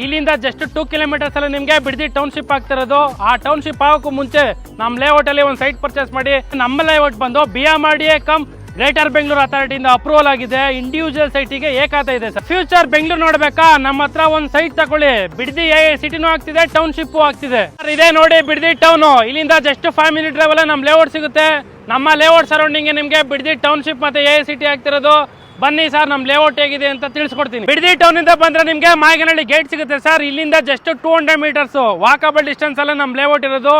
ಇಲ್ಲಿಂದ just 2 kilometres ಅಲ್ಲಿ ನಿಮಗೆ ಬಿಡದಿ ಟೌನ್ಶಿಪ್ ಆಗ್ತಿರೋದು. ಆ ಟೌನ್ಶಿಪ್ ಆಗೋಕ್ಕೂ ಮುಂಚೆ ನಮ್ಮ ಲೇಔಟ್ ಅಲ್ಲಿ ಒಂದು ಸೈಟ್ ಪರ್ಚೇಸ್ ಮಾಡಿ. ನಮ್ಮ ಲೇಔಟ್ ಬಂದು BMRDA ಕಮ್ ಗ್ರೇಟರ್ ಬೆಂಗಳೂರು ಅಥಾರಿಟಿಯಿಂದ ಅಪ್ರೂವಲ್ ಆಗಿದೆ. ಇಂಡಿವಿಜುವಲ್ ಸೈಟಿಗೆ ಏಕಾತ ಇದೆ ಸರ್. ಫ್ಯೂಚರ್ ಬೆಂಗಳೂರು ನೋಡ್ಬೇಕಾ, ನಮ್ಮ ಹತ್ರ ಒಂದು ಸೈಟ್ ತಗೊಳ್ಳಿ. ಬಿಡದಿ ಸಿಟಿನೂ ಆಗ್ತಿದೆ, ಟೌನ್ಶಿಪ್ ಆಗ್ತಿದೆ. ಇದೇ ನೋಡಿ ಬಿಡದಿ ಟೌನ್. ಇಲ್ಲಿಂದ ಜಸ್ಟ್ 5 ಮಿನಿಟ್ ಡ್ರೈವ್ ನಮ್ಮ ಲೇಔಟ್ ಸಿಗುತ್ತೆ. ನಮ್ಮ ಲೇಔಟ್ ಸರೌಂಡಿಂಗ್ ನಿಮಗೆ ಬಿಡದಿ ಟೌನ್ಶಿಪ್ ಮತ್ತೆ ಸಿಟಿ ಆಗ್ತಿರೋದು. ಬನ್ನಿ ಸರ್, ನಮ್ಮ ಲೇಔಟ್ ಹೇಗಿದೆ ಅಂತ ತಿಳಿಸ್ಕೊಡ್ತೀನಿ. ಬಿಡದಿ ಟೌನ್ ಇಂದ ಬಂದ್ರೆ ನಿಮಗೆ ಮಾಯಗನಹಳ್ಳಿ ಗೇಟ್ ಸಿಗುತ್ತೆ ಸರ್. ಇಲ್ಲಿಂದ ಜಸ್ಟ್ 200 ಮೀಟರ್ಸ್ ವಾಕಬಲ್ ಡಿಸ್ಟೆನ್ಸ್ ಅಲ್ಲ ನಮ್ಮ ಲೇಔಟ್ ಇರೋದು.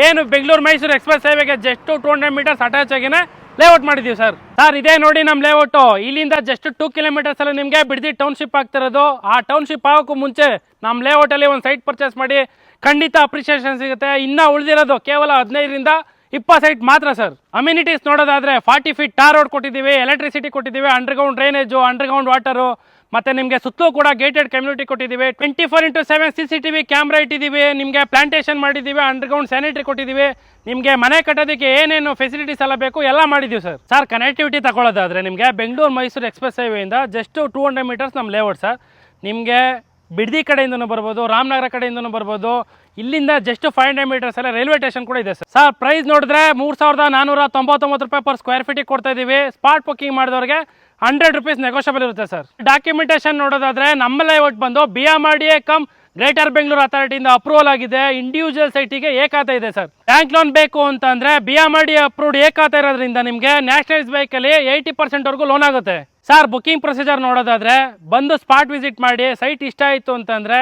ಏನು ಬೆಂಗಳೂರು ಮೈಸೂರು ಎಕ್ಸ್ಪ್ರೆಸ್ ಹೈವೇಗೆ ಜಸ್ಟ್ 200 ಮೀಟರ್ಸ್ ಅಟ್ಯಾಚ್ ಆಗಿನೇ ಲೇಔಟ್ ಮಾಡಿದೀವಿ ಸರ್. ಸರ್ ಇದೇ ನೋಡಿ ನಮ್ಮ ಲೇಔಟ್. ಇಲ್ಲಿಂದ ಜಸ್ಟ್ 2 ಕಿಲೋಮೀಟರ್ಸ್ ಅಲ್ಲಿ ನಿಮಗೆ ಬಿಡದಿ ಟೌನ್ಶಿಪ್ ಆಗ್ತಿರೋದು. ಆ ಟೌನ್ಶಿಪ್ ಆಗೋಕ್ಕೂ ಮುಂಚೆ ನಮ್ಮ ಲೇಔಟ್ ಅಲ್ಲಿ ಒಂದು ಸೈಟ್ ಪರ್ಚೇಸ್ ಮಾಡಿ. ಖಂಡಿತ ಅಪ್ರಿಸಿಯೇಷನ್ ಸಿಗುತ್ತೆ. ಇನ್ನ ಉಳಿದಿರೋದು ಕೇವಲ 15ರಿಂದ 20 ಸೈಟ್ ಮಾತ್ರ ಸರ್. ಅಮ್ಯುನಿಟೀಸ್ ನೋಡೋದಾದ್ರೆ 40 ಫೀಟ್ ಟಾರ್ ರೋಡ್ ಕೊಟ್ಟಿದ್ದೀವಿ, ಎಲೆಕ್ಟ್ರಿಸಿಟಿ ಕೊಟ್ಟಿದ್ದೀವಿ, ಅಂಡರ್ಗ್ರೌಂಡ್ ಡ್ರೈನೇಜು, ಅಂಡರ್ಗ್ರೌಂಡ್ ವಾಟರು, ಮತ್ತೆ ನಿಮಗೆ ಸುತ್ತಲೂ ಕೂಡ ಗೇಟೆಡ್ ಕಮ್ಯುನಿಟಿ ಕೊಟ್ಟಿದ್ದೀವಿ. 24x7 CCTV ಕ್ಯಾಮ್ರಾ ಇಟ್ಟಿದ್ದೀವಿ. ನಿಮಗೆ ಪ್ಲಾಂಟೇಶನ್ ಮಾಡಿದ್ದೀವಿ, ಅಂಡರ್ಗ್ರೌಂಡ್ ಸ್ಯಾನಿಟರಿ ಕೊಟ್ಟಿದ್ದೀವಿ. ನಿಮಗೆ ಮನೆ ಕಟ್ಟೋದಕ್ಕೆ ಏನೇನು ಫೆಸಿಲಿಟೀಸ್ ಎಲ್ಲ ಬೇಕು ಎಲ್ಲ ಮಾಡಿದ್ದೀವಿ ಸರ್. ಸರ್ ಕನೆಕ್ಟಿವಿಟಿ ತಗೊಳ್ಳೋದಾದ್ರೆ ನಿಮಗೆ ಬೆಂಗಳೂರು ಮೈಸೂರು ಎಕ್ಸ್ಪ್ರೆಸ್ ಹೈವೇಯಿಂದ ಜಸ್ಟ್ 200 ಮೀಟರ್ಸ್ ನಮ್ಮ ಲೇಔಟ್ ಸರ್. ನಿಮಗೆ ಬಿಡದಿ ಕಡೆಯಿಂದನೂ ಬರ್ಬೋದು, ರಾಮನಗರ ಕಡೆಯಿಂದನೂ ಬರ್ಬೋದು. ಇಲ್ಲಿಂದ ಜಸ್ಟ್ 500 ಮೀಟರ್ಸ್ ಎಲ್ಲ ರೈಲ್ವೆ ಸ್ಟೇಷನ್ ಕೂಡ ಇದೆ ಸರ್. ಸರ್ ಪ್ರೈಸ್ ನೋಡಿದ್ರೆ 3499 ರೂಪಾಯಿ ಪರ್ ಸ್ಕ್ವೇರ್ ಫೀಟಿಗೆ ಕೊಡ್ತಾ ಇದ್ದೀವಿ. ಸ್ಪಾಟ್ ಬುಕ್ಕಿಂಗ್ ಮಾಡಿದವ್ರಿಗೆ 100 ರೂಪೀಸ್ ನೆಗೋಷಿಯಬಲ್ ಇರುತ್ತೆ ಸರ್. ಡಾಕ್ಯುಮೆಂಟೇಶನ್ ನೋಡೋದಾದ್ರೆ ನಮ್ಮ ಲೇಔಟ್ ಬಂದು BMRDA ಕಮ್ ಗ್ರೇಟರ್ ಬೆಂಗಳೂರು ಅಥಾರಿಟಿಯಿಂದ ಅಪ್ರೂವಲ್ ಆಗಿದೆ. ಇಂಡಿವಿಜುವಲ್ ಸೈಟಿಗೆ ಏಕಾತ ಇದೆ ಸರ್. ಬ್ಯಾಂಕ್ ಲೋನ್ ಬೇಕು ಅಂತಂದ್ರೆ BMRDA ಅಪ್ರೂವ್ಡ್ ಏಕಾತ ಇರೋದ್ರಿಂದ ನಿಮಗೆ ನ್ಯಾಷನಲೈಸ್ ಬೈಕಲ್ಲಿ 80% ವರೆಗೂ ಲೋನ್ ಆಗುತ್ತೆ ಸರ್. ಬುಕ್ಕಿಂಗ್ ಪ್ರೊಸೀಜರ್ ನೋಡೋದಾದ್ರೆ ಬಂದು ಸ್ಪಾಟ್ ವಿಸಿಟ್ ಮಾಡಿ. ಸೈಟ್ ಇಷ್ಟ ಆಯಿತು ಅಂತಂದರೆ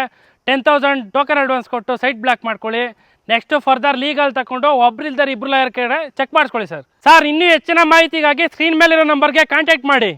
10,000 ಟೋಕನ್ ಅಡ್ವಾನ್ಸ್ ಕೊಟ್ಟು ಸೈಟ್ ಬ್ಲಾಕ್ ಮಾಡ್ಕೊಳ್ಳಿ. ನೆಕ್ಸ್ಟ್ ಫರ್ದರ್ ಲೀಗಲ್ ತಗೊಂಡು ಒಬ್ರಿಲ್ದಾರೆ 2 ಲಾಯರ್ ಕಡೆ ಚೆಕ್ ಮಾಡಿಸ್ಕೊಳ್ಳಿ ಸರ್. ಸರ್ ಇನ್ನೂ ಹೆಚ್ಚಿನ ಮಾಹಿತಿಗಾಗಿ ಸ್ಕ್ರೀನ್ ಮೇಲಿರೋ ನಂಬರ್ಗೆ ಕಾಂಟ್ಯಾಕ್ಟ್ ಮಾಡಿ.